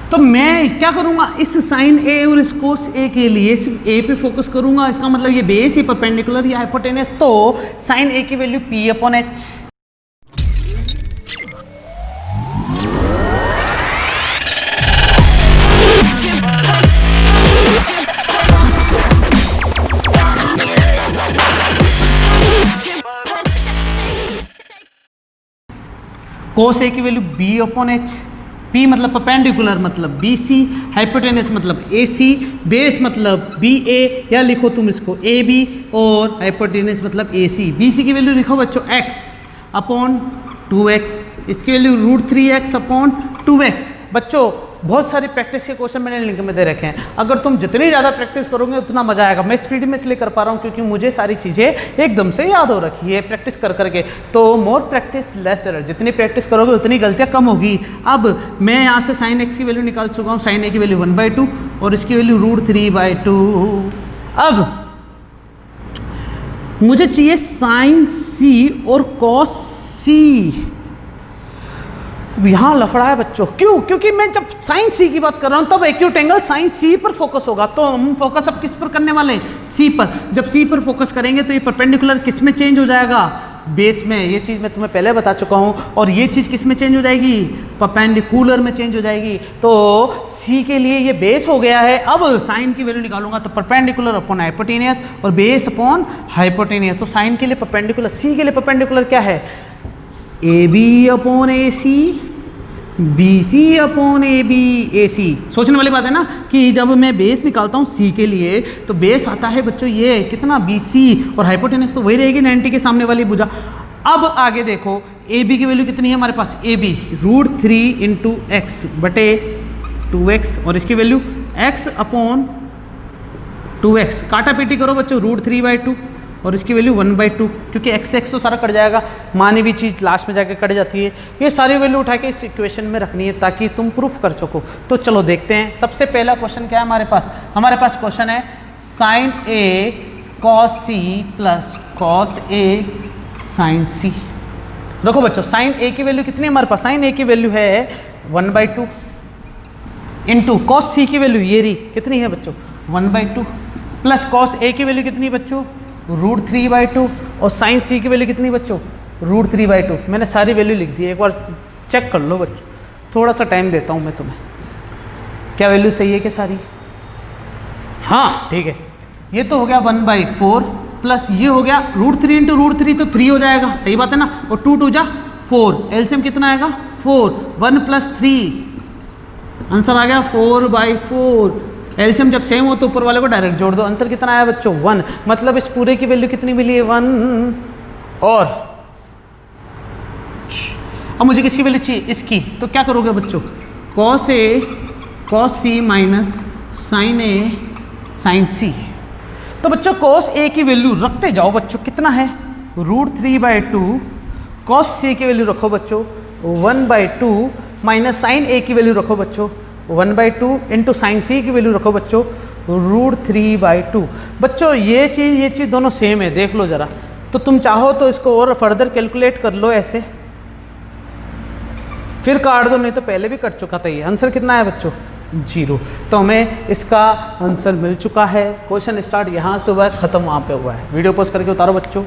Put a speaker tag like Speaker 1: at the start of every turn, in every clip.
Speaker 1: तो मैं क्या करूंगा, इस साइन ए और इस कोस ए के लिए सिर्फ ए पे फोकस करूंगा। इसका मतलब ये बेस, ये परपेंडिकुलर, या हाइपोटेनस, तो साइन ए की value P upon H. Cos A की value B upon H. P मतलब परपेंडिकुलर मतलब बी सी, हाइपोटेनस मतलब ए सी, बेस मतलब बी ए, या लिखो तुम इसको ए बी, और हाइपोटेनस मतलब ए सी। बी सी की वैल्यू लिखो बच्चों एक्स अपॉन 2x, इसकी वैल्यू √3x अपॉन 2x। बच्चों बहुत सारी प्रैक्टिस के क्वेश्चन मैंने लिंक में दे रखे हैं, अगर तुम जितनी ज़्यादा प्रैक्टिस करोगे उतना मजा आएगा। मैं स्पीड में इसलिए कर पा रहा हूँ क्योंकि मुझे सारी चीज़ें एकदम से याद हो रखी है प्रैक्टिस कर करके। तो मोर प्रैक्टिस लेस एरर, जितनी प्रैक्टिस करोगे उतनी गलतियाँ कम होगी। अब मैं यहाँ से साइन एक्स की वैल्यू निकाल चुका हूँ, साइन ए की वैल्यू 1/2 और इसकी वैल्यू √3/2। अब मुझे चाहिए साइन सी और कॉस सी। यहां लफड़ा है बच्चों, क्यों? क्योंकि मैं जब साइन सी की बात कर रहा हूं तब एक्यूट एंगल साइन सी पर फोकस होगा। तो हम फोकस अब किस पर करने वाले? सी पर। जब सी पर फोकस करेंगे तो ये परपेंडिकुलर किस में चेंज हो जाएगा? बेस में। ये चीज़ मैं तुम्हें पहले बता चुका हूं। और ये चीज़ किस में चेंज हो जाएगी? परपेंडिकुलर में चेंज हो जाएगी। तो सी के लिए ये बेस हो गया है। अब साइन की वैल्यू निकालूंगा तो परपेंडिकुलर अपॉन हाइपोटेनियस और बेस अपॉन हाइपोटेनियस। तो साइन के लिए परपेंडिकुलर, सी के लिए परपेंडिकुलर क्या है? A B upon A C, B C upon A B A C. सोचने वाली बात है ना कि जब मैं बेस निकालता हूँ सी के लिए तो बेस आता है बच्चों ये कितना, बी सी, और हाइपोटेनस तो वही रहेगी 90 के सामने वाली भुजा। अब आगे देखो ए बी की वैल्यू कितनी है हमारे पास? ए बी √3 इंटू एक्स बटे 2x, और इसकी वैल्यू x अपॉन 2x। काटा पीटी करो बच्चों, √3/2 और इसकी वैल्यू 1/2, क्योंकि x से x तो सारा कट जाएगा, मानी हुई चीज़ लास्ट में जाके कट जाती है। ये सारी वैल्यू उठा के इस इक्वेशन में रखनी है ताकि तुम प्रूफ कर सको। तो चलो देखते हैं। सबसे पहला क्वेश्चन क्या है हमारे पास? हमारे पास क्वेश्चन है sign A cos C plus cos A sign सी। देखो बच्चों साइन ए की वैल्यू कितनी है हमारे पास? साइन ए की वैल्यू है 1/2 इंटू कॉस सी की वैल्यू ये रही कितनी है बच्चों? 1/2 प्लस कॉस ए की वैल्यू कितनी बच्चों? √3/2 और साइन सी की वैल्यू कितनी बच्चों? √3/2। मैंने सारी वैल्यू लिख दी है, एक बार चेक कर लो बच्चों। थोड़ा सा टाइम देता हूँ मैं तुम्हें। क्या वैल्यू सही है क्या सारी? हाँ ठीक है। ये तो हो गया 1/4 प्लस ये हो गया √3 इंटू √3 तो 3 हो जाएगा, सही बात है ना। और 2 2 जा 4, एलसीएम कितना आएगा? 4, 1 + 3, आंसर आ गया 4/4। एलसीएम जब सेम हो तो ऊपर वाले को डायरेक्ट जोड़ दो। आंसर कितना आया बच्चों? 1। मतलब इस पूरे की वैल्यू कितनी मिली है? 1। और अब मुझे किसकी वैल्यू चाहिए? इसकी। तो क्या करोगे बच्चों? Cos A cos C minus sign A sign सी। तो बच्चों कॉस ए की वैल्यू रखते जाओ बच्चों, कितना है? √3/2। कॉस सी की वैल्यू रखो बच्चों 1/2 माइनस साइन ए की वैल्यू रखो बच्चों 1/2 इंटू साइन सी की वैल्यू रखो बच्चों √3/2। बच्चों ये चीज़ दोनों सेम है, देख लो ज़रा। तो तुम चाहो तो इसको और फर्दर कैलकुलेट कर लो ऐसे, फिर काट दो, नहीं तो पहले भी कट चुका था ये। आंसर कितना है बच्चों? 0। तो हमें इसका आंसर मिल चुका है। क्वेश्चन स्टार्ट यहाँ से हुआ है, ख़त्म वहाँ पे हुआ है। वीडियो पॉज करके उतारो बच्चों।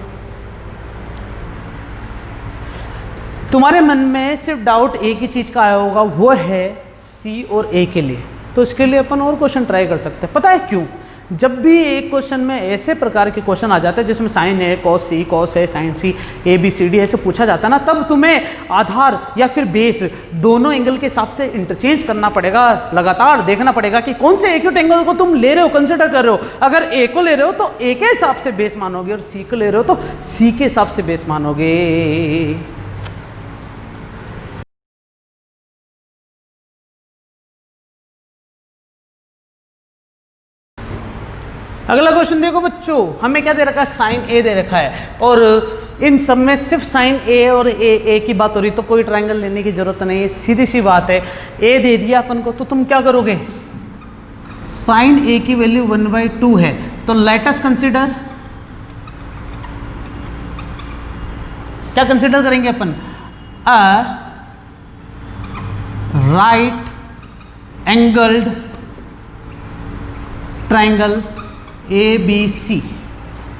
Speaker 1: तुम्हारे मन में सिर्फ डाउट एक ही चीज़ का आया होगा, वो है सी और ए के लिए। तो इसके लिए अपन और क्वेश्चन ट्राई कर सकते हैं। पता है क्यों? जब भी एक क्वेश्चन में ऐसे प्रकार के क्वेश्चन आ जाते हैं जिसमें साइन है, कॉस है, sine C, A B C D ऐसे पूछा जाता है ना, तब तुम्हें आधार या फिर बेस दोनों एंगल के हिसाब से इंटरचेंज करना पड़ेगा। लगातार देखना पड़ेगा कि कौन से एक्यूट एंगल को तुम ले रहे हो, कंसिडर कर रहे हो। अगर ए को ले रहे हो तो ए के हिसाब से बेस मानोगे, और सी को ले रहे हो तो सी के हिसाब से बेस मानोगे। अगला क्वेश्चन देखो बच्चों, हमें क्या दे रखा है? साइन ए दे रखा है, और इन सब में सिर्फ साइन ए और ए की बात हो रही, तो कोई ट्रायंगल लेने की जरूरत नहीं है, सीधी सी बात है। ए दे दिया अपन को, तो तुम क्या करोगे? साइन ए की वैल्यू 1/2 है, तो लेट अस कंसिडर, क्या कंसिडर करेंगे अपन? A right angled triangle ABC,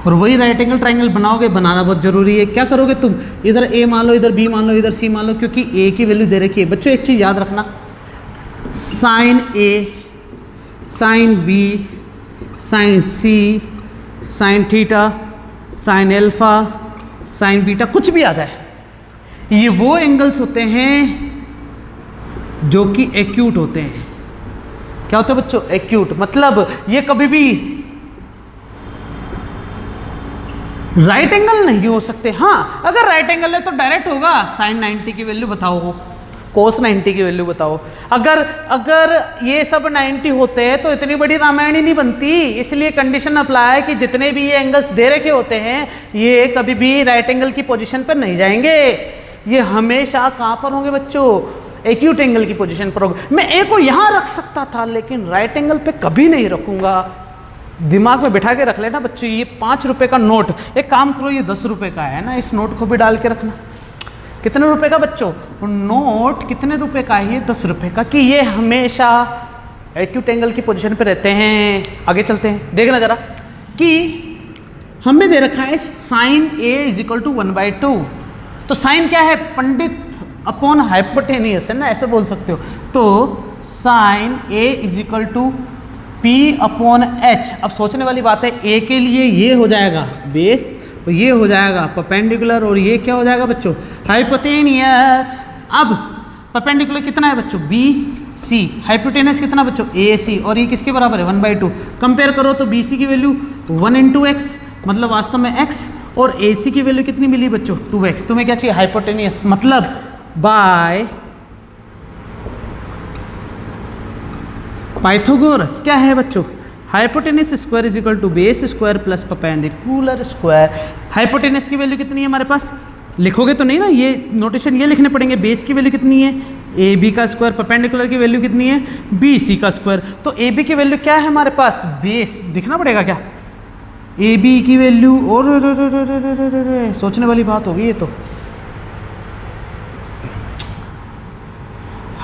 Speaker 1: और वही राइट एंगल ट्राइंगल बनाओगे, बनाना बहुत जरूरी है। क्या करोगे तुम, इधर A मान लो, इधर B मान लो, इधर C मान लो, क्योंकि A की वैल्यू दे रखी है। बच्चों एक चीज़ याद रखना, sine A, sine B, sine C, sine theta, sine alpha, sine beta, कुछ भी आ जाए, ये वो एंगल्स होते हैं जो कि एक्यूट होते हैं। क्या होता है बच्चों, एक्यूट, मतलब ये कभी भी राइट एंगल नहीं हो सकते। हाँ, अगर राइट एंगल है तो डायरेक्ट होगा, साइन 90 की वैल्यू बताओ, कोस 90 की वैल्यू बताओ। अगर ये सब 90 होते हैं तो इतनी बड़ी रामायण ही नहीं बनती। इसलिए कंडीशन अप्लाई है कि जितने भी ये एंगल्स दे रखे होते हैं ये कभी भी राइट एंगल की पोजीशन पर नहीं जाएंगे, ये हमेशा कहाँ पर होंगे बच्चों, एक्यूट एंगल की पोजीशन पर होंगे। मैं ए को यहाँ रख सकता था लेकिन राइट एंगल पे कभी नहीं रखूंगा। दिमाग में बिठा के रख लेना बच्चों। ये 5 रुपए का नोट, एक काम करो, ये 10 रुपए का है ना, इस नोट को भी डाल के रखना। कितने रुपए का बच्चों, नोट कितने रुपए का है, ये 10 रुपए का, कि ये हमेशा एक्यूट एंगल की पोजीशन पे रहते हैं। आगे चलते हैं, देखना जरा कि हमें दे रखा है साइन A = 1/2। तो साइन क्या है, पंडित अपॉन हाइपोटेनियस है ना, ऐसे बोल सकते हो। तो साइन A = P/H। अब सोचने वाली बात है, A के लिए ये हो जाएगा बेस, और ये हो जाएगा परपेंडिकुलर, और ये क्या हो जाएगा बच्चों, हाइपोटेनियस। अब परपेंडिकुलर कितना है बच्चों, BC, हाइपोटेनियस कितना बच्चों, AC, और ये किसके बराबर है, 1/2। कंपेयर करो तो BC की वैल्यू 1 × x, मतलब वास्तव में x, और AC की वैल्यू कितनी मिली बच्चों, 2x। तुम्हें क्या चाहिए, हाइपोटेनियस, मतलब बाय पाइथागोरस। क्या है बच्चों, hypotenuse square = base square plus perpendicular square. Hypotenuse की वैल्यू कितनी है हमारे पास, लिखोगे तो नहीं ना, ये नोटेशन ये लिखने पड़ेंगे। बेस की वैल्यू कितनी है, AB का स्क्वायर, परपेंडिकुलर की वैल्यू कितनी है, BC का स्क्वायर। तो AB की वैल्यू क्या है हमारे पास, बेस, दिखना पड़ेगा क्या, AB की वैल्यू, और सोचने वाली बात होगी ये। तो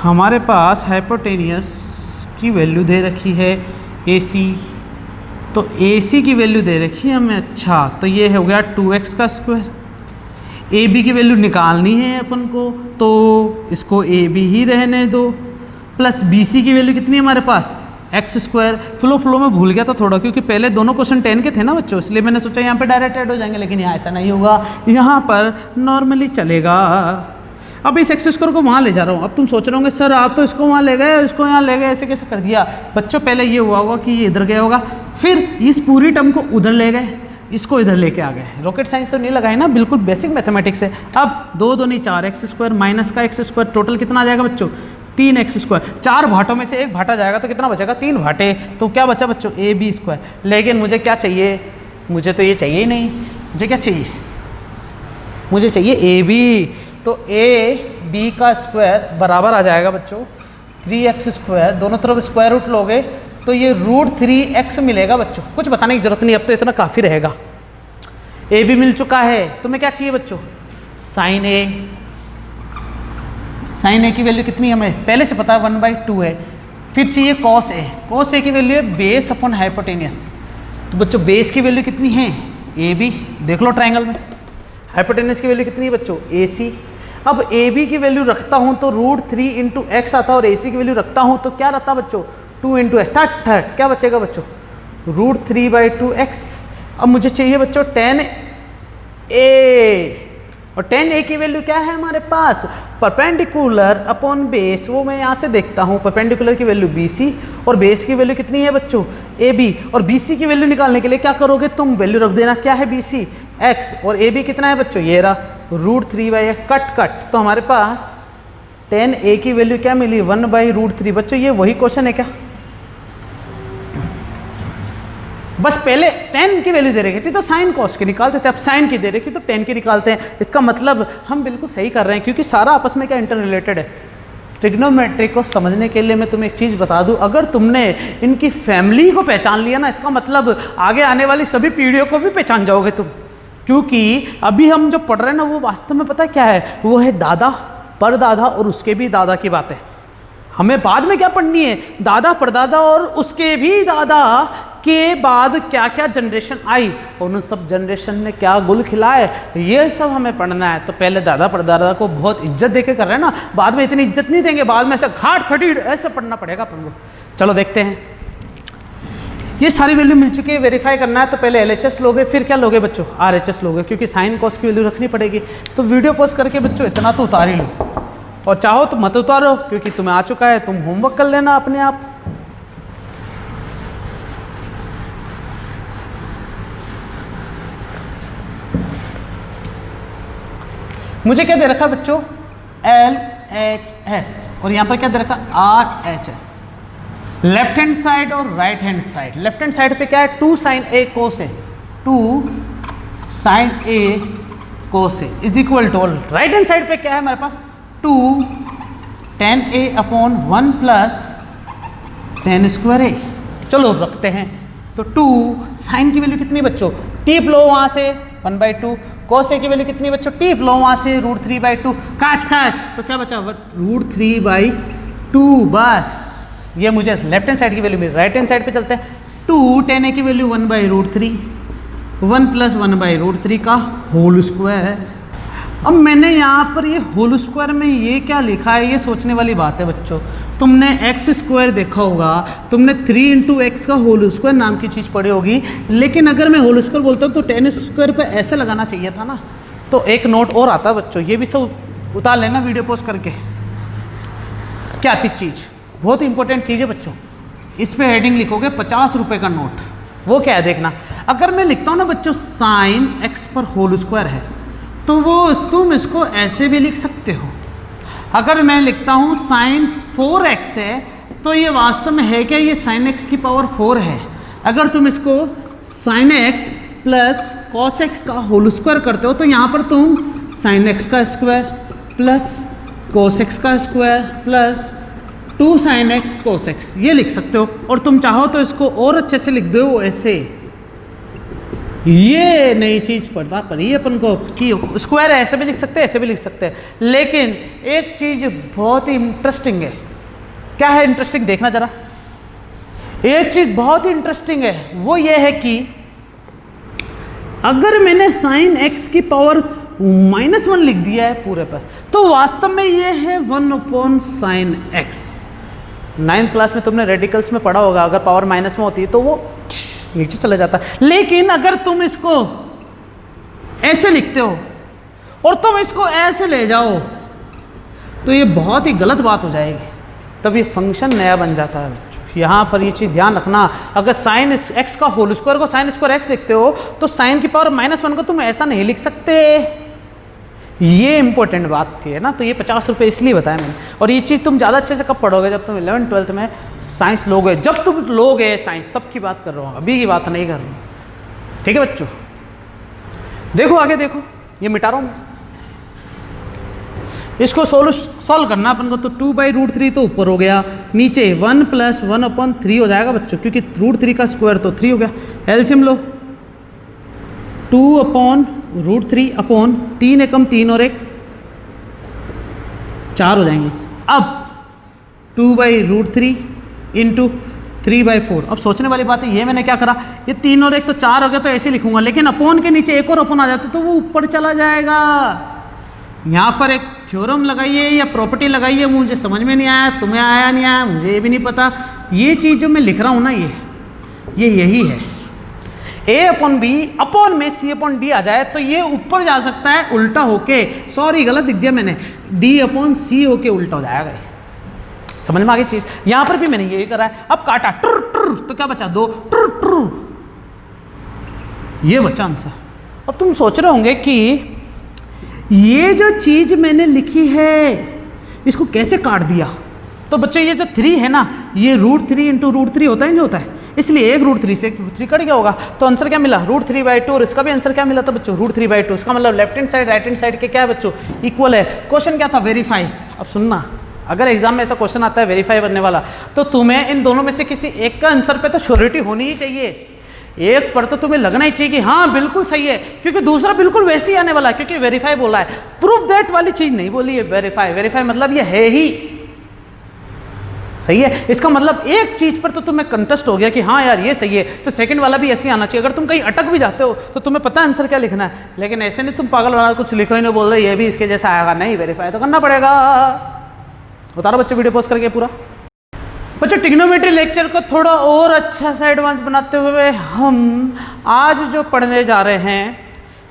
Speaker 1: हमारे पास हाइपोटेनियस की वैल्यू दे रखी है AC, तो AC की वैल्यू दे रखी है हमें। अच्छा, तो ये हो गया 2x का स्क्वायर। AB की वैल्यू निकालनी है अपन को, तो इसको AB ही रहने दो, प्लस BC की वैल्यू कितनी है हमारे पास, x स्क्वायर। फ्लो में भूल गया था थोड़ा, क्योंकि पहले दोनों क्वेश्चन 10 के थे ना बच्चों, इसलिए मैंने सोचा यहाँ पे डायरेक्ट ऐड हो जाएंगे, लेकिन यहाँ ऐसा नहीं होगा, यहाँ पर नॉर्मली चलेगा। अब इस एक्स स्क्वायर को वहाँ ले जा रहा हूँ। अब तुम सोच रहे होंगे सर आप तो इसको वहाँ ले गए, इसको यहाँ ले गए, ऐसे कैसे कर दिया। बच्चों पहले ये हुआ होगा कि ये इधर गया होगा, फिर इस पूरी टर्म को उधर ले गए, इसको इधर लेके आ गए। रॉकेट साइंस तो नहीं लगाए ना, बिल्कुल बेसिक मैथमेटिक्स है। अब 2 × 2 = 4 x स्क्वायर माइनस का x स्क्वायर, टोटल कितना आ जाएगा बच्चों, 3x स्क्वायर। 4 भाटों में से एक भाटा जाएगा तो कितना बचेगा, 3 भाटे। तो क्या बचा बच्चों, AB स्क्वायर। लेकिन मुझे क्या चाहिए, मुझे तो ये चाहिए ही नहीं। मुझे क्या चाहिए, मुझे चाहिए AB। तो AB का स्क्वायर बराबर आ जाएगा बच्चों 3x स्क्वायर। दोनों तरफ स्क्वायर रूट लोगे तो ये √3x मिलेगा बच्चों। कुछ बताने की जरूरत नहीं, अब तो इतना काफ़ी रहेगा। AB मिल चुका है, तुम्हें क्या चाहिए बच्चों, साइन A। साइन A की वैल्यू कितनी हमें पहले से पता है, 1/2 है। फिर चाहिए कॉस A। कॉस A की वैल्यू है बेस अपॉन हाइपोटेनियस। तो बच्चों बेस की वैल्यू कितनी है, AB, देख लो ट्रायंगल में। हाइपोटेनियस की वैल्यू कितनी है बच्चों, AC। अब AB की वैल्यू रखता हूँ तो √3 × x आता है, और AC की वैल्यू रखता हूँ तो क्या रहता बच्चों, 2 × x। थर्ड क्या बचेगा बच्चों, √3/2x। अब मुझे चाहिए बच्चों 10A, और 10A की वैल्यू क्या है हमारे पास, परपेंडिकुलर अपॉन बेस। वो मैं यहाँ से देखता हूँ, परपेंडिकुलर की वैल्यू BC और बेस की वैल्यू कितनी है बच्चों, AB। और BC की वैल्यू निकालने के लिए क्या करोगे तुम, वैल्यू रख देना, क्या है BC, x, और AB कितना है बच्चों, ये रहा √3/x। कट। तो हमारे पास 10A की वैल्यू क्या मिली, 1/√3। बच्चों ये वही क्वेश्चन है क्या, बस पहले 10 की वैल्यू दे रखी थी तो साइन कॉस की निकालते थे, अब साइन की दे रखी तो 10 की निकालते हैं। इसका मतलब हम बिल्कुल सही कर रहे हैं, क्योंकि सारा आपस में क्या इंटर रिलेटेड है। ट्रिग्नोमेट्री को समझने के लिए मैं तुम्हें एक चीज़ बता दूं, अगर तुमने इनकी फैमिली को पहचान लिया ना, इसका मतलब आगे आने वाली सभी पीढ़ियों को भी पहचान जाओगे तुम। क्योंकि अभी हम जो पढ़ रहे हैं ना, वो वास्तव में पता क्या है, वो है दादा, परदादा और उसके भी दादा की बातें। हमें बाद में क्या पढ़नी है, दादा परदादा और उसके भी दादा के बाद क्या क्या जनरेशन आई और उन सब जनरेशन ने क्या गुल खिलाए, ये सब हमें पढ़ना है। तो पहले दादा परदादा को बहुत इज्जत देके कर रहे हैं ना, बाद में इतनी इज्जत नहीं देंगे, बाद में ऐसा घाट खटीड़ ऐसे पढ़ना पड़ेगा अपन को। चलो देखते हैं, ये सारी वैल्यू मिल चुकी है, वेरीफाई करना है। तो पहले LHS लोगे, फिर क्या लोगे बच्चों, RHS लोगे, क्योंकि साइन कॉस की वैल्यू रखनी पड़ेगी। तो वीडियो पॉज करके बच्चों इतना तो उतार ही लो, और चाहो तो मत उतारो क्योंकि तुम्हें आ चुका है, तुम होमवर्क कर लेना अपने आप। मुझे क्या दे रखा बच्चों, LHS, और यहाँ पर क्या दे रखा, RHS। लेफ्ट हैंड साइड और right hand side. Left hand side पे क्या है, 2 sin A cos A, 2 sin A cos A is equal to, right hand side पे क्या है हमारे पास, 2 tan A upon 1 plus tan square A। चलो रखते हैं, तो 2 साइन की वैल्यू कितनी बच्चों, टीप लो वहां से 1/2, cos A की वैल्यू कितनी बच्चों, टीप लो वहां से √3/2, काच काच, तो क्या बचा √3/2। बस ये मुझे लेफ्ट हैंड साइड की वैल्यू मिली। राइट हैंड साइड पे चलते हैं, 2 tan A की वैल्यू 1/√3, 1 प्लस 1/√3 का होल स्क्वायर है। अब मैंने यहाँ पर ये होल स्क्वायर में ये क्या लिखा है, ये सोचने वाली बात है बच्चों। तुमने एक्स स्क्वायर देखा होगा, तुमने 3 × x का होल स्क्वायर नाम की चीज़ पढ़ी होगी, लेकिन अगर मैं होल स्क्वायर बोलता हूँ तो tan स्क्वायर पे ऐसे लगाना चाहिए था ना। तो एक नोट और आता है बच्चों, ये भी सब उतार लेना वीडियो पोस्ट करके। क्या आती चीज़, बहुत इंपॉर्टेंट चीज़ है बच्चों, इस पे हेडिंग लिखोगे 50 रुपये का नोट। वो क्या है देखना, अगर मैं लिखता हूँ ना बच्चों sin x पर होल स्क्वायर है, तो वो तुम इसको ऐसे भी लिख सकते हो। अगर मैं लिखता हूँ sin 4x है, तो ये वास्तव में है क्या, ये sin x की पावर 4 है। अगर तुम इसको sin x plus cos x का होल स्क्वायर करते हो, तो यहाँ पर तुम sin x का स्क्वायर प्लस cos x का square plus 2 sin x cos x ये लिख सकते हो। और तुम चाहो तो इसको और अच्छे से लिख दो ऐसे, ये नई चीज़ पढ़ता पड़ी अपन को कि स्क्वायर ऐसे भी लिख सकते हैं, ऐसे भी लिख सकते हैं। लेकिन एक चीज़ बहुत ही इंटरेस्टिंग है, क्या है इंटरेस्टिंग देखना जरा, एक चीज़ बहुत ही इंटरेस्टिंग है, वो ये है कि अगर मैंने sin x की पावर -1 लिख दिया है पूरे पर, तो वास्तव में ये है 1/sin x। 9th क्लास में तुमने रेडिकल्स में पढ़ा होगा, अगर पावर माइनस में होती है तो वो नीचे चला जाता है। लेकिन अगर तुम इसको ऐसे लिखते हो और तुम इसको ऐसे ले जाओ, तो ये बहुत ही गलत बात हो जाएगी, तब ये फंक्शन नया बन जाता है बच्चों। यहाँ पर ये चीज़ ध्यान रखना, अगर sin x का होल स्क्वायर को sin स्क्वायर x लिखते हो, तो sin की पावर -1 को तुम ऐसा नहीं लिख सकते। ये इंपॉर्टेंट बात थी है ना, तो ये 50 रुपये इसलिए बताया मैंने। और ये चीज़ तुम ज़्यादा अच्छे से कब पढ़ोगे, जब तुम 11th 12th में साइंस लोगे, जब तुम लोगे साइंस, तब की बात कर रहा हूँ, अभी की बात नहीं कर रहा हूँ। ठीक है बच्चों, देखो आगे देखो, ये मिटा रहा हूँ मैं, इसको सॉल्व करना अपन को। तो 2/√3 तो ऊपर हो गया, नीचे 1 + 1/3 हो जाएगा बच्चों, क्योंकि √3 का स्क्वायर तो 3 हो गया। एलसीएम लो, 2/√3 अपॉन 3 एकम 3 और 1 4 हो जाएंगे। अब 2/√3 इंटू 3/4। अब सोचने वाली बात है, ये मैंने क्या करा, ये 3 और 1 तो 4 हो गया, तो ऐसे लिखूंगा, लेकिन अपॉन के नीचे एक और अपॉन आ जाता तो वो ऊपर चला जाएगा। यहाँ पर एक थ्योरम लगाइए या प्रॉपर्टी लगाइए, मुझे समझ में नहीं आया, तुम्हें आया नहीं आया, मुझे ये भी नहीं पता। ये चीज़ जो मैं लिख रहा हूँ ना, ये यही है, A/B अपॉन में C/D आ जाए तो ये ऊपर जा सकता है उल्टा होके, सॉरी गलत लिख दिया मैंने, D/C होके उल्टा हो जाएगा। समझ में आ गई चीज़, यहाँ पर भी मैंने यही करा है। अब काटा ट्र ट्र, तो क्या बचा, 2 ट्र ट्र, ये बचा आंसर। अब तुम सोच रहे होंगे कि ये जो चीज़ मैंने लिखी है इसको कैसे काट दिया। तो बच्चे ये जो 3 है ना, ये √3 इंटू √3 होता है, नहीं होता है, इसलिए एक √3 से √3 कट गया होगा। तो आंसर क्या मिला, √3/2। और इसका भी आंसर क्या मिला था बच्चों, √3/2। इसका मतलब left hand side right hand side के क्या है बच्चों, इक्वल है। क्वेश्चन क्या था, वेरीफाई। अब सुनना, अगर एग्जाम में ऐसा क्वेश्चन आता है वेरीफाई बनने वाला, तो तुम्हें इन दोनों में से किसी एक का आंसर पे तो श्योरिटी होनी ही चाहिए। एक पर तो तुम्हें लगना ही चाहिए कि हाँ बिल्कुल सही है, क्योंकि दूसरा बिल्कुल वैसे ही आने वाला है, क्योंकि वेरीफाई बोला है। प्रूफ दैट वाली चीज़ नहीं बोली है, वेरीफाई। वेरीफाई मतलब ये है ही, सही है। इसका मतलब एक चीज पर तो तुम्हें कंटेस्ट हो गया कि हाँ यार ये सही है, तो सेकंड वाला भी ऐसे ही आना चाहिए। अगर तुम कहीं अटक भी जाते हो तो तुम्हें पता है आंसर क्या लिखना है, लेकिन ऐसे नहीं तुम पागल बना कुछ लिखो ही नहीं, बोल रहे ये भी इसके जैसा आएगा, नहीं वेरीफाई तो करना पड़ेगा। उतारो बच्चों वीडियो पॉज करके पूरा। बच्चों ट्रिग्नोमेट्री लेक्चर को थोड़ा और अच्छा सा एडवांस बनाते हुए हम आज जो पढ़ने जा रहे हैं,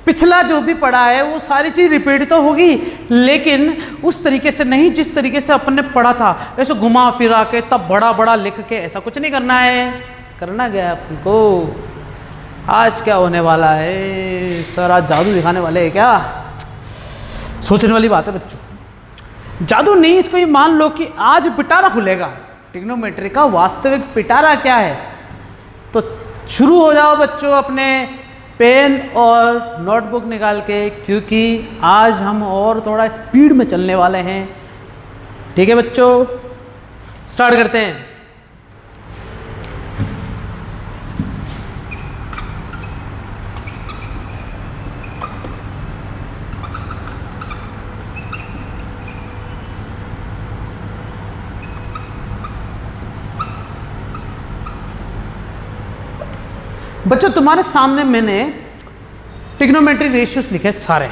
Speaker 1: पिछला जो भी पढ़ा है वो सारी चीज़ रिपीट तो होगी, लेकिन उस तरीके से नहीं जिस तरीके से अपन ने पढ़ा था, ऐसे घुमा फिरा के तब बड़ा बड़ा लिख के ऐसा कुछ नहीं करना है। करना क्या अपन को, आज क्या होने वाला है सर, आज जादू दिखाने वाले हैं क्या? सोचने वाली बात है बच्चों। जादू नहीं, इसको ये मान लो कि आज पिटारा खुलेगा, ट्रिग्नोमेट्री का वास्तविक पिटारा क्या है। तो शुरू हो जाओ बच्चों अपने पेन और नोटबुक निकाल के, क्योंकि आज हम और थोड़ा स्पीड में चलने वाले हैं। ठीक है बच्चों, स्टार्ट करते हैं। बच्चों तुम्हारे सामने मैंने ट्रिग्नोमेट्री रेशियोस लिखे सारे,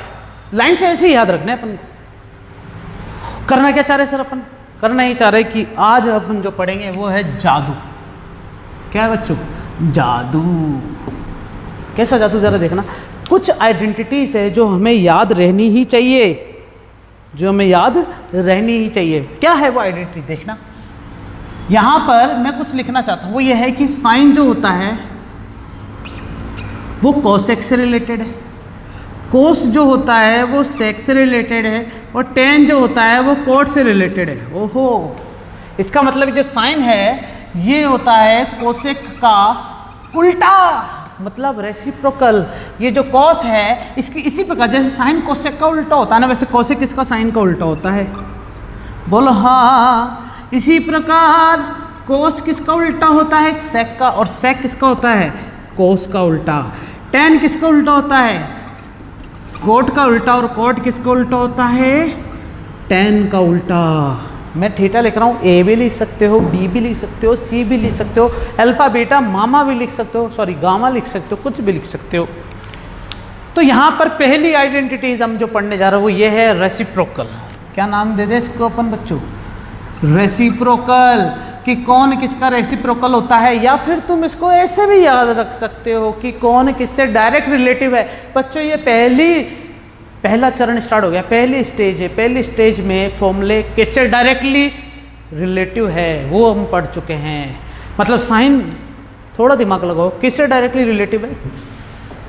Speaker 1: लाइन से ऐसे ही याद रखने अपन को। करना क्या चाह रहे सर अपन? करना ही चाह रहे कि आज अपन जो पढ़ेंगे वो है जादू। क्या है बच्चों? जादू। कैसा जादू जरा देखना। कुछ आइडेंटिटीज है जो हमें याद रहनी ही चाहिए, जो हमें याद रहनी ही चाहिए। क्या है वो आइडेंटिटी देखना। यहां पर मैं कुछ लिखना चाहता हूं, वो ये है कि साइन जो होता है वो कोसेक से रिलेटेड है, कोस जो होता है वो सेक से रिलेटेड है, और टेन जो होता है वो कोट से रिलेटेड है। ओहो, इसका मतलब जो साइन है ये होता है कोसेक का उल्टा, मतलब रेसिप्रोकल। ये जो कॉस है इसकी इसी प्रकार जैसे साइन कोसेक का उल्टा होता है ना, वैसे कोसेक इसका साइन का उल्टा होता है। बोलो हाँ। इसी प्रकार कोस किसका उल्टा होता है? सेक का। और सेक किसका होता है? कोस का उल्टा। टेन किसका उल्टा होता है? कोट का उल्टा। और कोट किसका उल्टा होता है? टेन का उल्टा। मैं थीटा लिख रहा हूँ, ए भी लिख सकते हो, बी भी लिख सकते हो, सी भी लिख सकते हो, अल्फा बीटा मामा भी लिख सकते हो, सॉरी गामा लिख सकते हो, कुछ भी लिख सकते हो। तो यहाँ पर पहली आइडेंटिटीज हम जो पढ़ने जा रहे हैं वो ये है रेसिप्रोकल। क्या नाम दे दे इसको अपन बच्चों? रेसिप्रोकल। कि कौन किसका रेसिप्रोकल होता है, या फिर तुम इसको ऐसे भी याद रख सकते हो कि कौन किससे डायरेक्ट रिलेटिव है। बच्चों ये पहला चरण स्टार्ट हो गया, पहली स्टेज है। पहली स्टेज में फॉर्मूले किससे डायरेक्टली रिलेटिव है वो हम पढ़ चुके हैं। मतलब साइन, थोड़ा दिमाग लगाओ, किससे डायरेक्टली रिलेटिव है?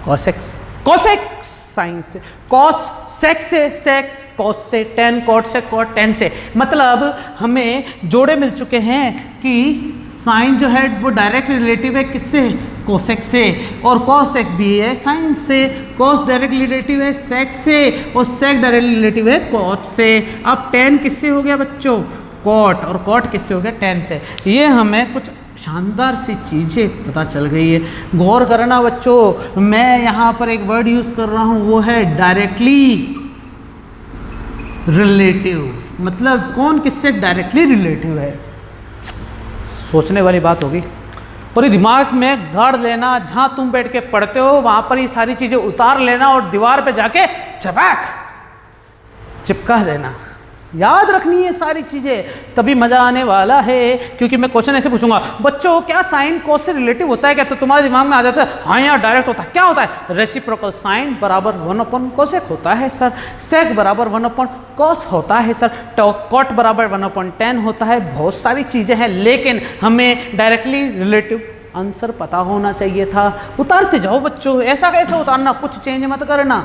Speaker 1: कोसेक से। कोसेक साइन से, कॉस सेक से, सेक कॉस से, टेन कॉट से, कॉट टेन से। मतलब हमें जोड़े मिल चुके हैं कि साइन जो है वो डायरेक्ट रिलेटिव है किससे? कोसेक से। और कोसेक भी है साइन से। कॉस डायरेक्ट रिलेटिव है सेक से, और सेक डायरेक्ट रिलेटिव है कॉट से। अब टेन किससे हो गया बच्चों? कॉट। और कॉट किससे हो गया? टेन से। ये हमें कुछ शानदार सी चीज़ें पता चल गई है। गौर करना बच्चों, मैं यहाँ पर एक वर्ड यूज़ कर रहा हूँ वो है डायरेक्टली रिलेटिव। मतलब कौन किससे डायरेक्टली रिलेटिव है। सोचने वाली बात होगी। पूरी दिमाग में गाड़ लेना, जहाँ तुम बैठ के पढ़ते हो वहाँ पर ये सारी चीज़ें उतार लेना और दीवार पे जाके चपाक चिपका देना। याद रखनी है सारी चीज़ें, तभी मज़ा आने वाला है। क्योंकि मैं क्वेश्चन ऐसे पूछूंगा, बच्चों क्या साइन कोस से रिलेटिव होता है क्या? तो तुम्हारे दिमाग में आ जाता है हाँ यार डायरेक्ट होता है। क्या होता है? रेसिप्रोकल। साइन बराबर 1 कोसेक होता है सर। सेक बराबर 1 कॉस होता है सर। कॉट बराबर 1/10 होता है। बहुत सारी चीज़ें हैं, लेकिन हमें डायरेक्टली रिलेटिव आंसर पता होना चाहिए था। उतारते जाओ बच्चों, ऐसा कैसे उतारना, कुछ चेंज मत करना।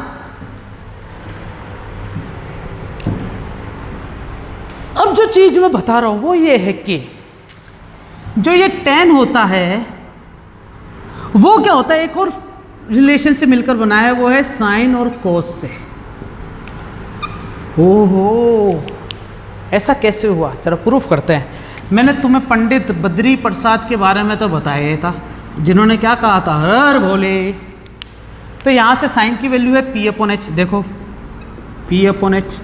Speaker 1: अब जो चीज मैं बता रहा हूं वो ये है कि जो ये टेन होता है वो क्या होता है, एक और रिलेशन से मिलकर बना है, वो है साइन और कोस से। ओहो, ऐसा कैसे हुआ? चलो प्रूफ करते हैं। मैंने तुम्हें पंडित बद्री प्रसाद के बारे में तो बताया था, जिन्होंने क्या कहा था, हर भोले। तो यहाँ से साइन की वैल्यू है P/H। देखो P/H,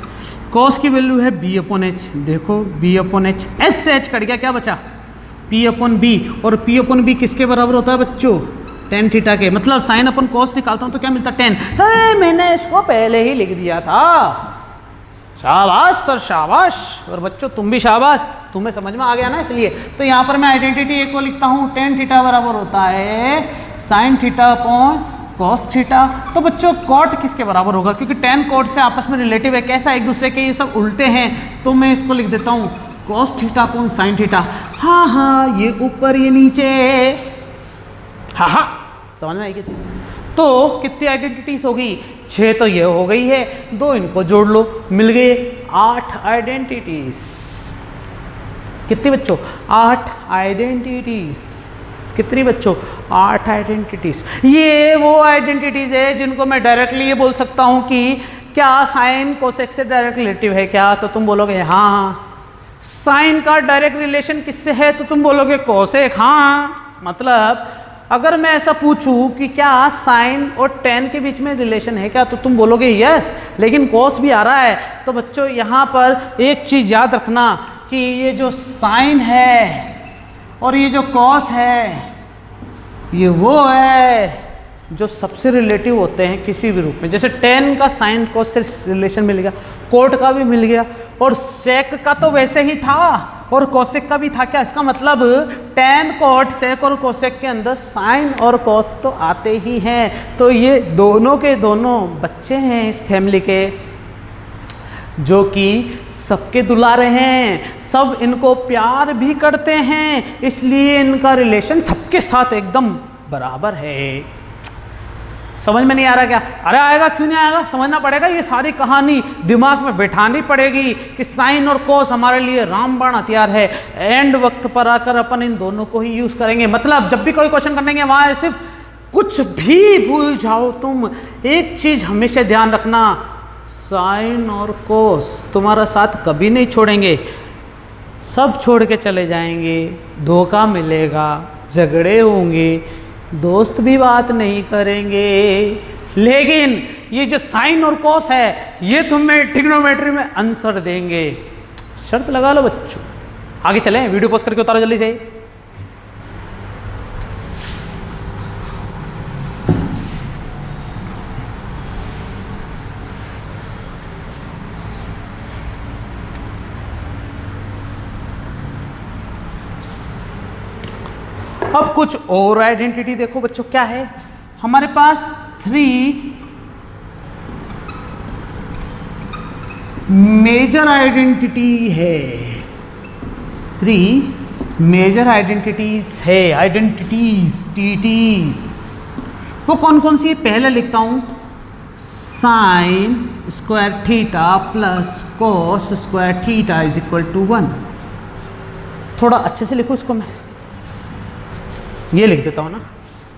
Speaker 1: कॉस की वैल्यू है बी अपॉन एच, देखो बी अपॉन एच, एच से एच कट गया, क्या बचा पी अपॉन बी, और पी अपॉन बी किसके बराबर होता है बच्चों, टेन थीटा के, मतलब साइन अपन कॉस निकालता हूं तो क्या मिलता है 10, मैंने इसको पहले ही लिख दिया था। शाबाश सर शाबाश, और बच्चों तुम भी शाबाश, तुम्हें समझ में आ गया ना, इसलिए तो यहाँ पर मैं आइडेंटिटी एक को लिखता हूँ, टेन थीटा बराबर होता है sine theta upon cos theta. तो बच्चों कॉट किसके बराबर होगा, क्योंकि टेन कॉट से आपस में रिलेटिव है, कैसा एक दूसरे के ये सब उल्टे हैं, तो मैं इसको लिख देता हूँ cos theta upon sine theta. हाँ हाँ, ये ऊपर ये नीचे, हाँ हाँ समझ में आई क्या चीज। तो कितनी आइडेंटिटीज होगी, 6 तो ये हो गई है, 2 इनको जोड़ लो, मिल गए 8 आइडेंटिटीज। कितनी बच्चों, 8 आइडेंटिटीज। कितनी बच्चों, 8 आइडेंटिटीज। ये वो आइडेंटिटीज है जिनको मैं डायरेक्टली ये बोल सकता हूँ कि क्या साइन कोसेक से डायरेक्ट रिलेटिव है क्या, तो तुम बोलोगे हाँ। साइन का डायरेक्ट रिलेशन किससे है, तो तुम बोलोगे कोसेक, हाँ। मतलब अगर मैं ऐसा पूछूं कि क्या साइन और टेन के बीच में रिलेशन है क्या, तो तुम बोलोगे यस, लेकिन कॉस भी आ रहा है। तो बच्चों यहाँ पर एक चीज़ याद रखना कि ये जो साइन है और ये जो कॉस है, ये वो है जो सबसे रिलेटिव होते हैं किसी भी रूप में। जैसे टेन का साइन कॉस से रिलेशन मिल गया, कोट का भी मिल गया, और सेक का तो वैसे ही था और कोसेक का भी था। क्या इसका मतलब टेन कोट सेक और कोसेक के अंदर साइन और कॉस तो आते ही हैं। तो ये दोनों के दोनों बच्चे हैं इस फैमिली के, जो कि सबके दुलारे हैं, सब इनको प्यार भी करते हैं, इसलिए इनका रिलेशन सबके साथ एकदम बराबर है। समझ में नहीं आ रहा क्या? अरे आएगा, क्यों नहीं आएगा, समझना पड़ेगा। ये सारी कहानी दिमाग में बैठानी पड़ेगी कि साइन और कोस हमारे लिए रामबाण हथियार है। एंड वक्त पर आकर अपन इन दोनों को ही यूज़ करेंगे। मतलब जब भी कोई क्वेश्चन करने के वहाँ सिर्फ कुछ भी भूल जाओ तुम, एक चीज़ हमेशा ध्यान रखना, साइन और कोस तुम्हारा साथ कभी नहीं छोड़ेंगे। सब छोड़ के चले जाएंगे, धोखा मिलेगा, झगड़े होंगे, दोस्त भी बात नहीं करेंगे। लेकिन ये जो साइन और कॉस है, ये तुम्हें ट्रिग्नोमेट्री में आंसर देंगे। शर्त लगा लो बच्चों। आगे चलें, वीडियो पॉज करके उतारो जल्दी से। अब कुछ और आइडेंटिटी देखो बच्चों, क्या है हमारे पास 3 मेजर आइडेंटिटी है। 3 मेजर आइडेंटिटीज है, आइडेंटिटीज टीटीज। वो कौन कौन सी है? पहले लिखता हूं sine square theta plus cos square theta is equal to 1। थोड़ा अच्छे से लिखो इसको, मैं ये लिख देता हूँ ना,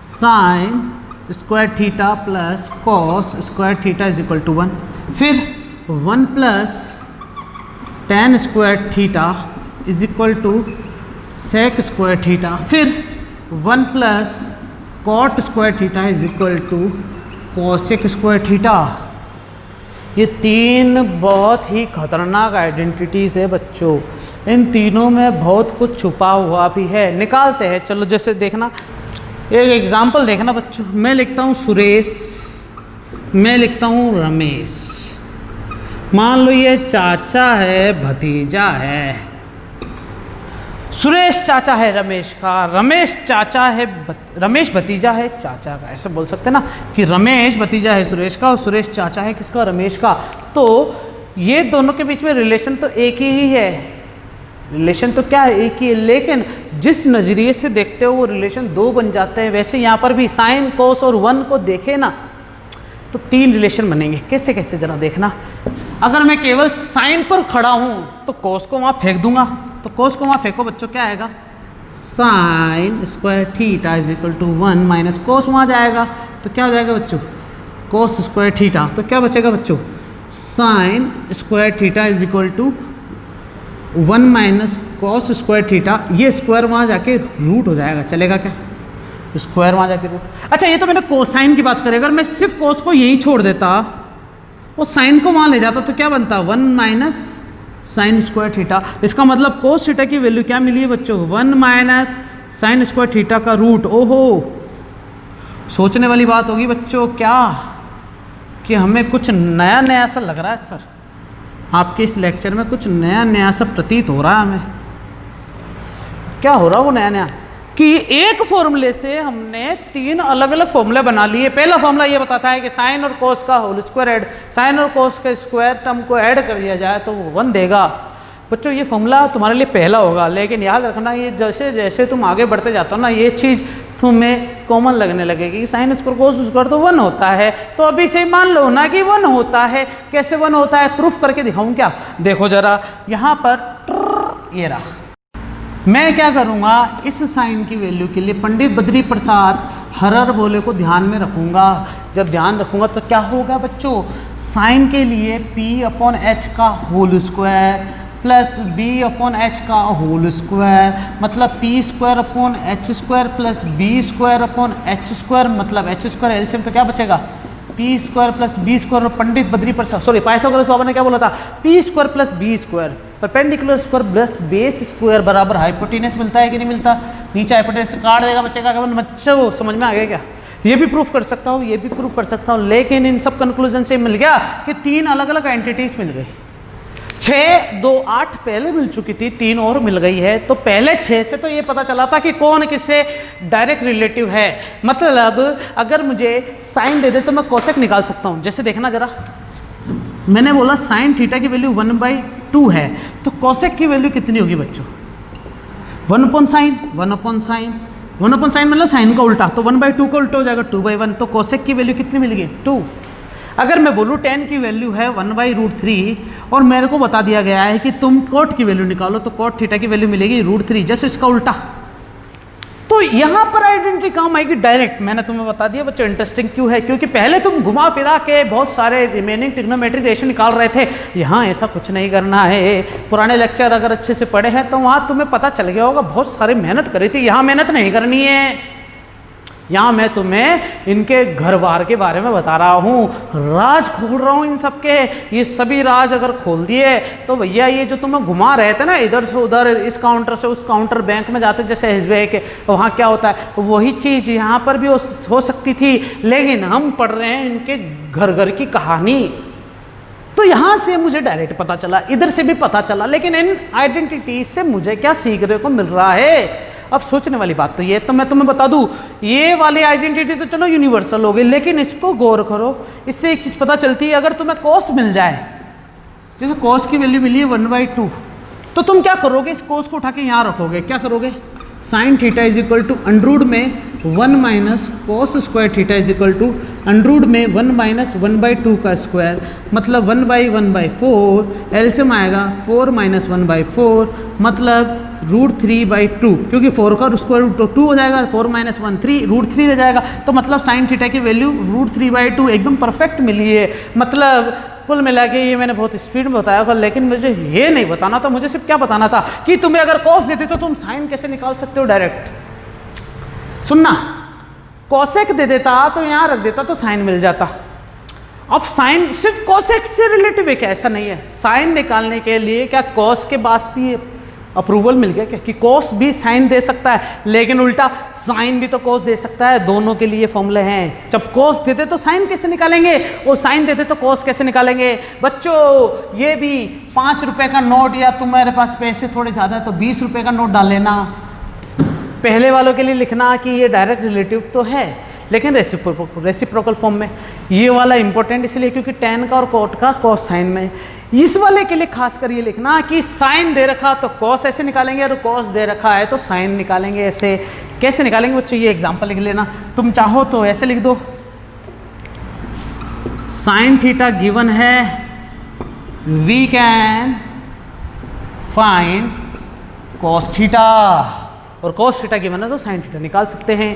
Speaker 1: sine square theta plus cos square theta is equal to 1। फिर 1 plus tan square theta is equal to sec square theta. फिर 1 plus cot square theta is equal to cosec square theta. ये 3 बहुत ही खतरनाक आइडेंटिटीज़ है बच्चों। इन तीनों में बहुत कुछ छुपा हुआ भी है, निकालते हैं। चलो जैसे देखना, एक एग्जाम्पल देखना बच्चों। मैं लिखता हूँ सुरेश, मैं लिखता हूँ रमेश। मान लो ये चाचा है, भतीजा है। सुरेश चाचा है रमेश का, रमेश चाचा है, रमेश भतीजा है चाचा का। ऐसे बोल सकते ना कि रमेश भतीजा है सुरेश का और सुरेश चाचा है किसका, रमेश का। तो ये दोनों के बीच में रिलेशन तो एक ही है, रिलेशन तो क्या है, एक ही है, लेकिन जिस नज़रिए से देखते हो वो रिलेशन 2 बन जाते हैं। वैसे यहाँ पर भी साइन कोस और 1 को देखे ना तो 3 रिलेशन बनेंगे। कैसे कैसे जरा देखना। अगर मैं केवल साइन पर खड़ा हूँ तो कोस को वहाँ फेंक दूंगा, तो कोस को वहाँ फेंको बच्चों, क्या आएगा, sine square theta is equal to 1 minus cos वहाँ जाएगा तो क्या हो जाएगा बच्चों, कोस स्क्वायर थीटा। तो क्या बचेगा बच्चों, sine square theta is equal to 1 minus cos square theta. ये स्क्वायर वहाँ जाके रूट हो जाएगा, चलेगा क्या, स्क्वायर वहाँ जाके रूट। अच्छा ये तो मैंने कोसाइन की बात करी, अगर मैं सिर्फ कोस को यही छोड़ देता वो साइन को वहाँ ले जाता तो क्या बनता, 1 माइनस साइन स्क्वायर थीटा। इसका मतलब कोस थीटा की वैल्यू क्या मिली है बच्चों, 1 माइनस साइन स्क्वायर थीटा का रूट। ओहो, सोचने वाली बात होगी बच्चों क्या कि हमें कुछ नया नया सा लग रहा है सर, आपके इस लेक्चर में कुछ नया नया सा प्रतीत हो रहा है हमें। क्या हो रहा है वो नया नया कि एक फॉर्मूले से हमने 3 अलग अलग फॉर्मूले बना लिए। पहला फॉर्मूला ये बताता है कि साइन और कोस का होल स्क्वायर ऐड, साइन और कोस के स्क्वायर टर्म को ऐड कर दिया जाए तो वो 1 देगा। बच्चों ये फॉर्मूला तुम्हारे लिए पहला होगा, लेकिन याद रखना ये जैसे जैसे तुम आगे बढ़ते जाते हो ना, ये चीज़ तुम्हें कॉमन लगने लगेगी। साइन स्क्वायर कोस स्क्वायर तो 1 होता है, तो अभी से मान लो ना कि 1 होता है। कैसे 1 होता है, प्रूफ करके दिखाऊं क्या? देखो जरा यहाँ पर ये रहा, मैं क्या करूँगा, इस साइन की वैल्यू के लिए पंडित बद्री प्रसाद हर बोले को ध्यान में रखूँगा। जब ध्यान रखूँगा तो क्या होगा बच्चों, साइन के लिए p/h का होल स्क्वायर प्लस b/h का होल स्क्वायर, मतलब p²/h² प्लस b²/h², मतलब h² एलसीएम तो क्या बचेगा, p² प्लस b²। और पंडित बद्री प्रसाद सॉरी पाइथागोरस बाबा ने क्या बोला था, p² plus b², perpendicular square plus base square बराबर हाइपोटेनस मिलता है कि नहीं मिलता। नीचे हाइपोटेनस काट देगा बच्चेगा क्या, बच्चों समझ में आ गया क्या? ये भी प्रूफ कर सकता हूँ, ये भी प्रूफ कर सकता हूँ, लेकिन इन सब कंक्लूजन से मिल गया कि 3 अलग अलग एंटिटीज मिल गई। 6, 2, 8 पहले मिल चुकी थी, 3 और मिल गई है। तो पहले 6 से तो ये पता चला था कि कौन किससे डायरेक्ट रिलेटिव है। मतलब अगर मुझे साइन दे दे तो मैं कोसेक निकाल सकता हूँ। जैसे देखना जरा, मैंने बोला साइन थीटा की वैल्यू 1/2 है, तो कोसेक की वैल्यू कितनी होगी बच्चों, 1/sin, 1/sin, 1/sin मतलब साइन का उल्टा, तो 1/2 का उल्टा हो जाएगा 2/1। तो कोसेक की वैल्यू कितनी मिलेगी, 2। अगर मैं बोलूँ tan की वैल्यू है 1/√3 और मेरे को बता दिया गया है कि तुम कोट की वैल्यू निकालो, तो कोट थीटा की वैल्यू मिलेगी √3, जैसे इसका उल्टा। तो यहाँ पर आइडेंटिटी काम आएगी डायरेक्ट। मैंने तुम्हें बता दिया बच्चों, इंटरेस्टिंग क्यों है, क्योंकि पहले तुम घुमा फिरा के बहुत सारे रिमेनिंग ट्रिग्नोमेट्रिक रेशियो निकाल रहे थे। यहाँ ऐसा कुछ नहीं करना है। पुराने लेक्चर अगर अच्छे से पढ़े हैं तो वहाँ तुम्हें पता चल गया होगा, बहुत सारी मेहनत करी थी। यहाँ मेहनत नहीं करनी है, यहाँ मैं तुम्हें इनके घर बार के बारे में बता रहा हूँ, राज खोल रहा हूँ इन सब के। ये सभी राज अगर खोल दिए तो भैया ये जो तुम्हें घुमा रहे थे ना इधर से उधर, इस काउंटर से उस काउंटर, बैंक में जाते जैसे SBI के, वहाँ क्या होता है वही चीज़ यहाँ पर भी हो सकती थी। लेकिन हम पढ़ रहे हैं इनके घर घर की कहानी। तो यहाँ से मुझे डायरेक्ट पता चला, इधर से भी पता चला, लेकिन इन आइडेंटिटी से मुझे क्या सीखने को मिल रहा है। अब सोचने वाली बात तो ये, तो मैं तुम्हें बता दूं, ये वाली आइडेंटिटी तो चलो यूनिवर्सल हो गई, लेकिन इसको गौर करो, इससे एक चीज़ पता चलती है। अगर तुम्हें कोस मिल जाए, जैसे कोस की वैल्यू मिली है 1/2, तो तुम क्या करोगे, इस कोस को उठा के यहाँ रखोगे, क्या करोगे, sine theta is equal to under root में 1 minus cos square theta is equal to under root में 1 माइनस 1/2 का स्क्वायर, मतलब 1/1/4, एलसीएम आएगा 4 माइनस 1/4, मतलब √3/2, क्योंकि 4 का स्क्वायर रूट 2 हो जाएगा, 4 माइनस 1 3, √3 रह जाएगा। तो मतलब साइन थीटा की वैल्यू √3/2 एकदम परफेक्ट मिली है। मतलब कुल मिला के ये मैंने बहुत स्पीड में बताया होगा, लेकिन मुझे ये नहीं बताना था, मुझे सिर्फ क्या बताना था कि तुम्हें अगर कॉस देते तो तुम साइन कैसे निकाल सकते हो डायरेक्ट। सुनना, कॉसेक दे देता तो यहाँ रख देता तो साइन मिल जाता। अब साइन सिर्फ कॉसेक से रिलेटिव है क्या, ऐसा नहीं है। साइन निकालने के लिए क्या कॉस के पास भी अप्रूवल मिल गया क्या कि कॉस भी साइन दे सकता है, लेकिन उल्टा साइन भी तो कॉस दे सकता है। दोनों के लिए फॉर्मूले हैं। जब कॉस देते तो साइन कैसे निकालेंगे, और साइन देते तो कॉस कैसे निकालेंगे। बच्चों ये भी 5 रुपए का नोट, या तुम्हारे पास पैसे थोड़े ज़्यादा है तो 20 रुपए का नोट डाल लेना। पहले वालों के लिए लिखना कि ये डायरेक्ट रिलेटिव तो है, लेकिन रेसिप्रोकल फॉर्म में। ये वाला इंपॉर्टेंट इसलिए क्योंकि tan का और cot का cos साइन में। इस वाले के लिए खास कर ये लिखना कि साइन दे रखा तो cos ऐसे निकालेंगे, और cos दे रखा है तो साइन निकालेंगे। ऐसे कैसे निकालेंगे बच्चों, ये एग्जांपल लिख लेना। तुम चाहो तो ऐसे लिख दो, साइन थीटा गिवन है, we can find cos theta, और cos थीटा गिवन है तो साइन थीटा निकाल सकते हैं।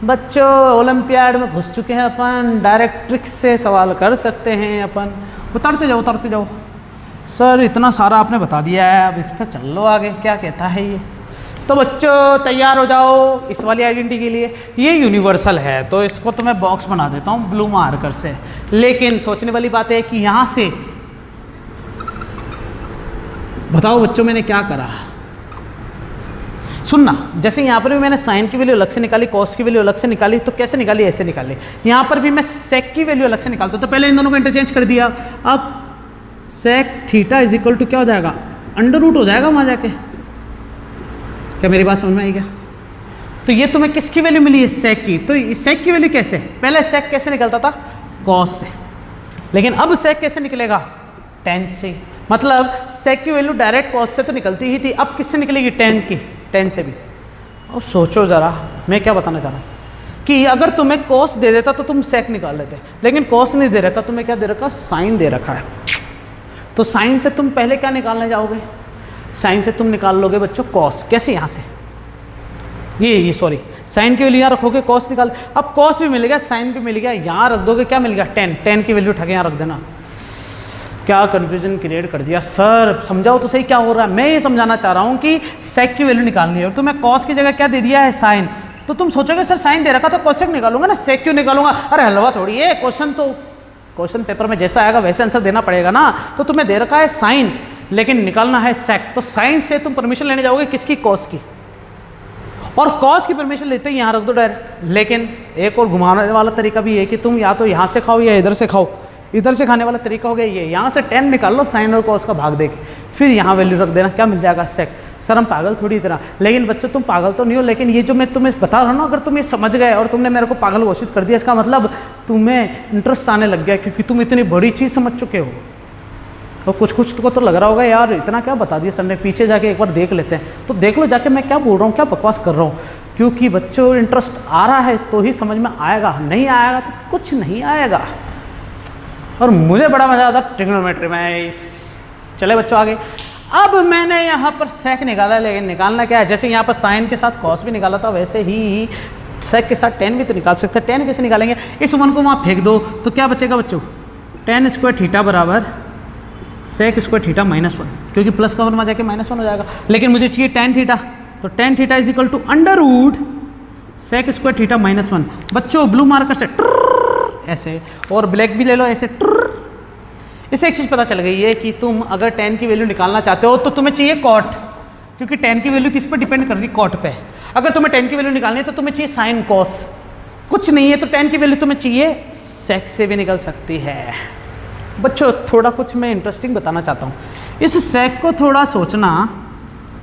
Speaker 1: बच्चों ओलंपियाड में घुस चुके हैं अपन, डायरेक्ट ट्रिक्स से सवाल कर सकते हैं अपन। उतरते जाओ। सर इतना सारा आपने बता दिया है, अब इस पर चल लो आगे, क्या कहता है ये। तो बच्चों तैयार हो जाओ इस वाली आइडेंटिटी के लिए। ये यूनिवर्सल है तो इसको तो मैं बॉक्स बना देता हूँ ब्लू मार्कर से, लेकिन सोचने वाली बात है कि यहाँ से बताओ बच्चों मैंने क्या करा। सुनना, जैसे यहाँ पर भी मैंने साइन की वैल्यू अलग से निकाली, कॉस की वैल्यू अलग से निकाली, तो कैसे निकाली, ऐसे निकाली। यहाँ पर भी मैं सेक की वैल्यू अलग से निकालता हूँ, तो पहले इन दोनों को इंटरचेंज कर दिया। अब sec theta is equal to क्या हो जाएगा, अंडर रूट हो जाएगा वहाँ जाके। क्या मेरी बात समझ में आई क्या? तो ये तुम्हें किसकी वैल्यू मिली है, सेक की। तो सेक की वैल्यू कैसे, पहले सेक कैसे निकलता था, कॉस से, लेकिन अब सेक कैसे निकलेगा, टेन से। मतलब सेक की वैल्यू डायरेक्ट कॉस से तो निकलती ही थी, अब किससे निकलेगी, टेन की, टेन से भी। और सोचो ज़रा मैं क्या बताना चाह रहा हूँ कि अगर तुम्हें कॉस दे देता तो तुम सेक निकाल लेते, लेकिन कॉस नहीं दे रखा, तुम्हें क्या दे रखा, साइन दे रखा है। तो साइन से तुम पहले क्या निकालने जाओगे, साइन से तुम निकाल लोगे बच्चों कॉस। कैसे, यहाँ से ये सॉरी, साइन की वैल्यू यहाँ रखोगे, कॉस निकाल। अब कॉस भी मिल गया, साइन भी मिल गया, यहाँ रख दोगे, क्या मिल गया, टेन। टेन की वैल्यू उठा के यहाँ रख देना। क्या कन्फ्यूजन क्रिएट कर दिया सर, समझाओ तो सही क्या हो रहा है। मैं ये समझाना चाह रहा हूँ कि सेक की वैल्यू निकालनी है और तुम्हें कॉस की जगह क्या दे दिया है, साइन। तो तुम सोचोगे सर साइन दे रखा तो कोसेक निकालूंगा ना, सेक क्यों निकालूंगा। अरे हलवा थोड़ी है, क्वेश्चन पेपर में जैसा आएगा वैसे आंसर देना पड़ेगा ना। तो तुम्हें दे रखा है साइन, लेकिन निकालना है सेक। तो साइन से तुम परमिशन लेने जाओगे किसकी, कॉस की, और कॉस की परमिशन लेते ही यहाँ रख दो डायरेक्ट। लेकिन एक और घुमाने वाला तरीका भी है कि तुम या तो यहाँ से खाओ या इधर से खाओ। इधर से खाने वाला तरीका हो गया ये, यहाँ से 10 निकाल लो साइन और कॉस का भाग देके, फिर यहाँ वैल्यू रख देना, क्या मिल जाएगा, सेक। सर हम पागल थोड़ी इतना, लेकिन बच्चों तुम पागल तो नहीं हो, लेकिन ये जो मैं तुम्हें बता रहा हूँ ना, अगर तुम ये समझ गए और तुमने मेरे को पागल घोषित कर दिया, इसका मतलब तुम्हें इंटरेस्ट आने लग गया, क्योंकि तुम इतनी बड़ी चीज़ समझ चुके हो। और कुछ को तो लग रहा होगा यार इतना क्या बता दिया सर ने, पीछे जाके एक बार देख लेते हैं। तो देख लो जाके मैं क्या बोल रहा हूँ, क्या बकवास कर रहा हूँ। क्योंकि बच्चों इंटरेस्ट आ रहा है तो ही समझ में आएगा, नहीं आएगा तो कुछ नहीं आएगा। और मुझे बड़ा मज़ा आता ट्रिग्नोमेट्री में। चले बच्चों आगे। अब मैंने यहाँ पर सेक निकाला, लेकिन निकालना क्या है, जैसे यहाँ पर साइन के साथ कॉस भी निकाला था, वैसे ही सेक के साथ टेन भी तो निकाल सकते हैं। टेन कैसे निकालेंगे, इस वन को वहाँ फेंक दो तो क्या बचेगा बच्चों, टेन स्क्वायर थीटा बराबर sec square theta minus one, क्योंकि प्लस का वन में जाके माइनस वन हो जाएगा। लेकिन मुझे चाहिए टेन थीटा, तो tan theta is equal to under root sec square theta minus one. बच्चों ब्लू मार्कर से ऐसे, और ब्लैक भी ले लो ऐसे। इससे एक चीज़ पता चल गई है कि तुम अगर टेन की वैल्यू निकालना चाहते हो तो तुम्हें चाहिए कॉट, क्योंकि टेन की वैल्यू किस पर डिपेंड कर रही है, कॉट पे। अगर तुम्हें टेन की वैल्यू निकालनी है तो तुम्हें चाहिए साइन कॉस, कुछ नहीं है तो टेन की वैल्यू तुम्हें चाहिए सेक से भी निकल सकती है। बच्चों थोड़ा कुछ मैं इंटरेस्टिंग बताना चाहता हूँ, इस सेक को थोड़ा सोचना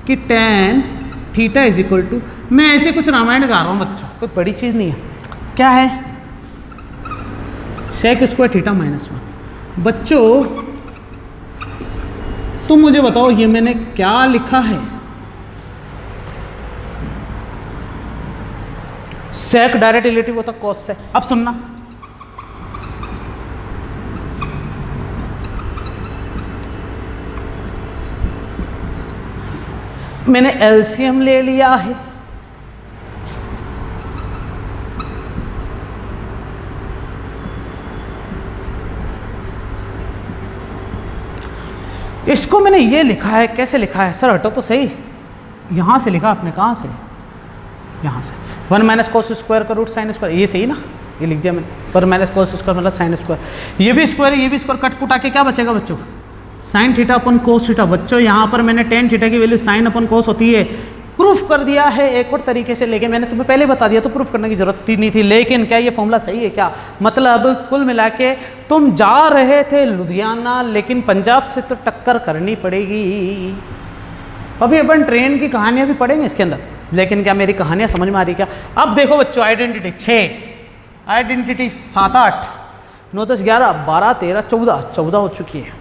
Speaker 1: कि tan theta is equal to, मैं ऐसे कुछ रामायण गा रहा हूँ बच्चों, कोई बड़ी चीज़ नहीं है। क्या है, sec square theta minus one. बच्चों तुम मुझे बताओ ये मैंने क्या लिखा है, सेक डायरेक्ट रिलेटिव होता कॉस से। अब सुनना, मैंने एलसीएम ले लिया है, इसको मैंने ये लिखा है। कैसे लिखा है सर, हटो तो सही, यहाँ से लिखा आपने, कहाँ से, यहाँ से। वन माइनस कोस स्क्वायर का रूट साइन स्क्वायर, ये सही ना, ये लिख दिया मैंने, वन माइनस कोस स्क्वायर मतलब साइन स्क्वायर। ये भी स्क्वायर है, ये भी स्क्वायर, कट कुटा के क्या बचेगा बच्चों, साइन थीटा अपन कोस थीटा। बच्चों यहाँ पर मैंने टेन थीटा की वैल्यू साइन अपन कोस होती है प्रूफ कर दिया है एक और तरीके से, लेकिन मैंने तुम्हें पहले बता दिया तो प्रूफ करने की जरूरत ही नहीं थी। लेकिन क्या ये फॉर्मूला सही है क्या, मतलब कुल मिला के तुम जा रहे थे लुधियाना, लेकिन पंजाब से तो टक्कर करनी पड़ेगी। अभी अपन ट्रेन की कहानियाँ भी पढ़ेंगे इसके अंदर, लेकिन क्या मेरी कहानियाँ समझ में आ रही क्या। अब देखो बच्चों, आइडेंटिटी 6, आइडेंटिटी 7 8 9 10 11 12 13 14 हो चुकी है,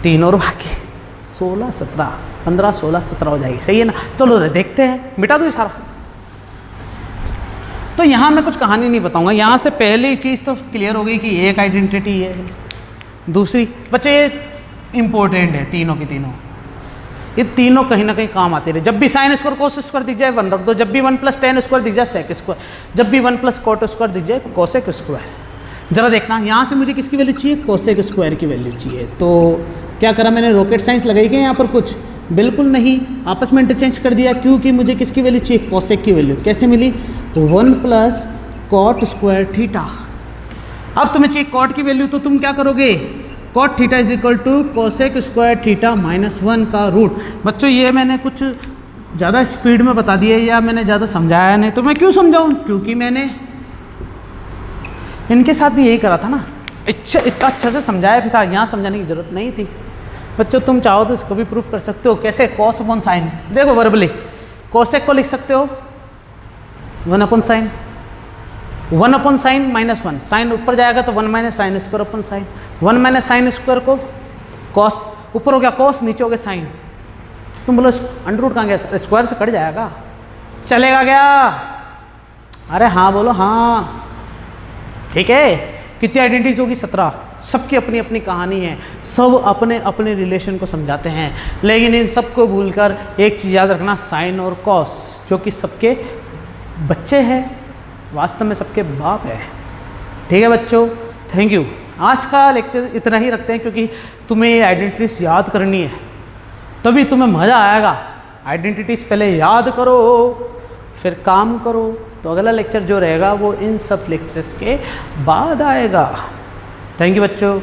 Speaker 1: 3 और बाकी 16 17 15 16 17 हो जाएगी, सही है ना। चलो देखते हैं, मिटा दो ये सारा। तो यहाँ मैं कुछ कहानी नहीं बताऊंगा, यहाँ से पहली चीज़ तो क्लियर हो गई कि एक आइडेंटिटी है। दूसरी बच्चे ये इंपॉर्टेंट है, तीनों की तीनों, ये तीनों कहीं ना कहीं काम आते रहे। जब भी साइन स्क्वायर कोस स्क्वायर दिख जाए 1 रख दो, जब भी 1 + tan स्क्वायर दिख जाए सेक स्क्वायर, जब भी 1 + cot स्क्वायर दिख जाए कोसेक स्क्वायर। जरा देखना यहाँ से मुझे किसकी वैल्यू चाहिए, कोसेक स्क्वायर की वैल्यू चाहिए। तो क्या करा मैंने, रॉकेट साइंस लगाई क्या यहाँ पर कुछ, बिल्कुल नहीं, आपस में इंटरचेंज कर दिया क्योंकि मुझे किसकी वैल्यू चाहिए, कोसेक की वैल्यू। कैसे मिली, 1 प्लस कॉट स्क्वायर थीटा। अब तुम्हें चाहिए कॉट की वैल्यू, तो तुम क्या करोगे, cot theta is equal to cosec square theta -1 का रूट। बच्चों ये मैंने कुछ ज़्यादा स्पीड में बता दिया या मैंने ज़्यादा समझाया नहीं, तो मैं क्यों समझाऊँ, क्योंकि मैंने इनके साथ भी यही करा था ना, इतना अच्छा से समझाया भी था, यहाँ समझाने की जरूरत नहीं थी। बच्चों तुम चाहो तो इसको भी प्रूफ कर सकते हो। कैसे, कॉस अपॉन साइन, देखो वर्बली कोसेक को लिख सकते हो 1 upon sine, 1 upon sine -1, sine ऊपर जाएगा तो 1 minus sine square upon sine, 1 minus sine square को कॉस, ऊपर हो गया कॉस, नीचे हो गया साइन। तुम बोलो अंडर रूट कहाँ गया, स्क्वायर से कट जाएगा, चलेगा क्या, अरे हाँ बोलो हाँ, ठीक है। कितनी आइडेंटिटीज होगी, 17, सबकी अपनी अपनी कहानी है, सब अपने अपने रिलेशन को समझाते हैं, लेकिन इन सबको भूलकर एक चीज़ याद रखना, साइन और कॉस जो कि सबके बच्चे हैं, वास्तव में सबके बाप है। ठीक है बच्चों, थैंक यू। आज का लेक्चर इतना ही रखते हैं क्योंकि तुम्हें ये आइडेंटिटीज याद करनी है, तभी तुम्हें मज़ा आएगा। आइडेंटिटीज पहले याद करो फिर काम करो, तो अगला लेक्चर जो रहेगा वो इन सब लेक्चर्स के बाद आएगा। थैंक यू बच्चों।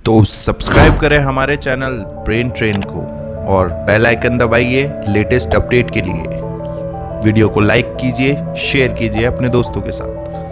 Speaker 2: तो सब्सक्राइब करें हमारे चैनल ब्रेन ट्रेन को और बेल आइकन दबाइए लेटेस्ट अपडेट के लिए। वीडियो को लाइक कीजिए, शेयर कीजिए अपने दोस्तों के साथ।